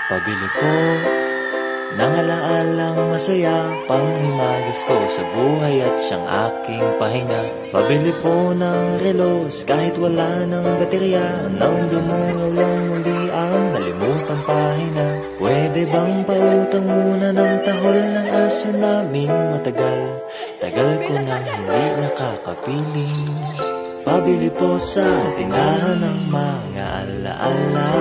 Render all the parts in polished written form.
Pabili po ng alaalang masaya, panghimagis ko sa buhay at siyang aking pahinga. Pabili po ng relos kahit wala ng baterya, nang dumungaw lang muli ang nalimutang pahina. Pwede bang pautang muna ng tahol ng aso naming matagal? Tagal ko nang hindi nakakapiling. Pabili po sa tindahan ng mga alaala.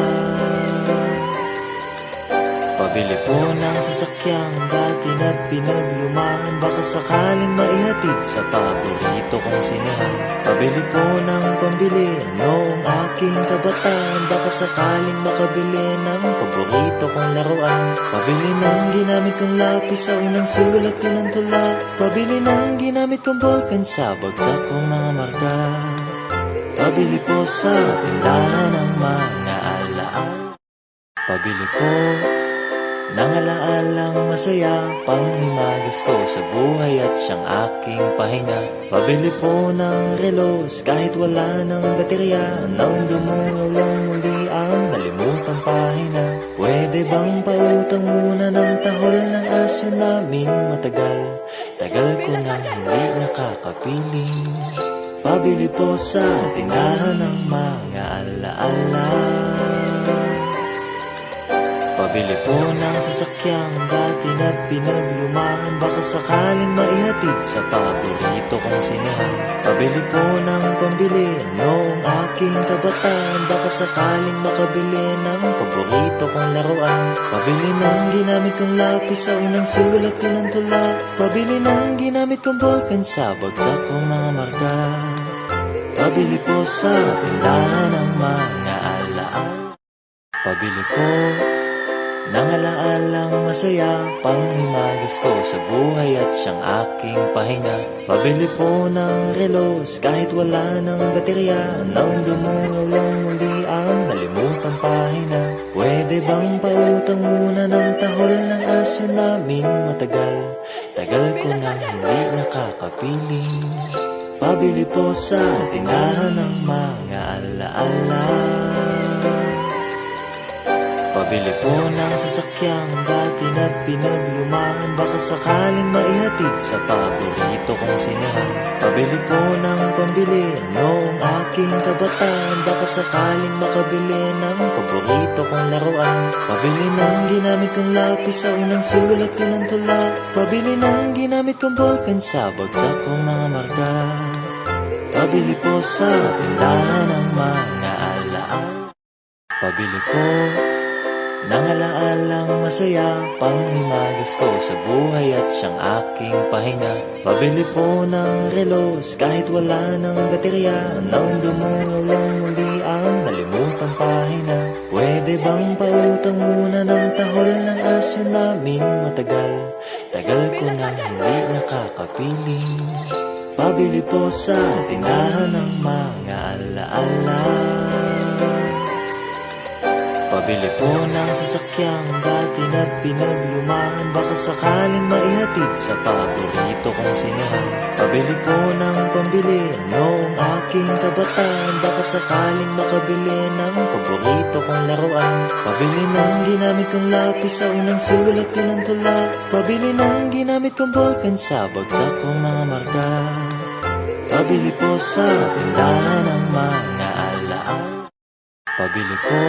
Pabili po ng sasakyang dati na't pinaglumaan, baka sakaling maihatid sa paborito kong sinehan. Pabili po ng pambili noong aking kabataan, baka sakaling makabili ng paborito kong laruan. Pabili ng ginamit kong lapis sa unang sulat ko ng tula. Pabili ng ginamit kong ballpen sa bagsak kong mga marka. Pabili po sa tindahan ng mga alaala. Pabili po ng alaalang masaya, panghimagis ko sa buhay at siyang aking pahinga. Pabili po ng relos kahit wala ng baterya, nang dumungaw lang muli ang nalimutang pahina. Pwede bang pautang muna ng tahol ng aso naming matagal? Tagal ko nang hindi nakakapiling. Pabili po sa tindahan ng mga alaala. Pabili po ng sasakyang dati na't pinaglumaan, baka sakaling maihatid sa paborito kong sinehan. Pabili po ng pambili noong aking kabataan, baka sakaling makabili ng paborito kong laruan. Pabili ng ginamit kong lapis sa unang sulat ko ng tula. Pabili ng ginamit kong ballpen sa bagsak kong mga marka. Pabili po sa tindahan ng mga alaala. Pabili po ng alaalang masaya, panghimagis ko sa buhay at siyang aking pahinga. Pabili po ng relos kahit wala ng baterya, nang dumungaw lang muli ang nalimutang pahina. Pwede bang pautang muna ng tahol ng aso naming matagal? Tagal ko nang hindi nakakapiling. Pabili po sa tindahan ng mga alaala. Pabili po ng sasakyang dati na't pinaglumaan, baka sakaling maihatid sa paborito kong sinehan. Pabili po ng pambili noong aking kabataan, baka sakaling makabili ng paborito kong laruan. Pabili ng ginamit kong lapis sa unang sulat ko ng tula. Pabili ng ginamit kong ballpen sa bagsak kong mga marka. Pabili po sa tindahan ng mga alaala. Pabili po ng alaalang masaya, panghimagis ko sa buhay at siyang aking pahinga. Pabili po ng relos kahit wala ng baterya, nang dumungaw lang muli ang nalimutang pahina. Pwede bang pautang muna ng tahol ng aso naming matagal? Tagal ko nang hindi nakakapiling. Pabili po sa tindahan ng mga alaala. Pabili po ng sasakyang dati na't pinaglumaan, baka sakaling maihatid sa paborito kong sinehan. Pabili po ng pambili noong aking kabataan, baka sakaling makabili ng paborito kong laruan. Pabili ng ginamit kong lapis sa unang sulat ko ng tula. Pabili ng ginamit kong ballpen sa bagsak kong mga marka. Pabili po sa tindahan ng mga alaala. Pabili po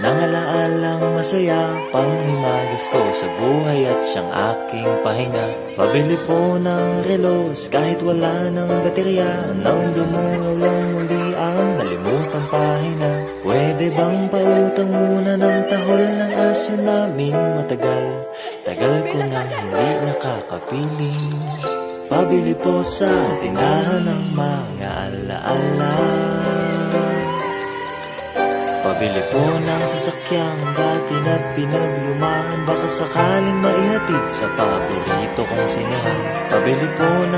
ng alaalang masaya, panghimagis ko sa buhay at siyang aking pahinga. Pabili po ng relos kahit wala ng baterya, nang dumungaw lang muli ang nalimutang pahina. Pwede bang pautang muna ng tahol ng aso naming matagal? Tagal ko nang hindi nakakapiling. Pabili po sa tindahan ng mga alaala. Pabili po ng sasakyang dati na't pinaglumaan, baka sakaling maihatid sa paborito kong sinehan. Pabili po ng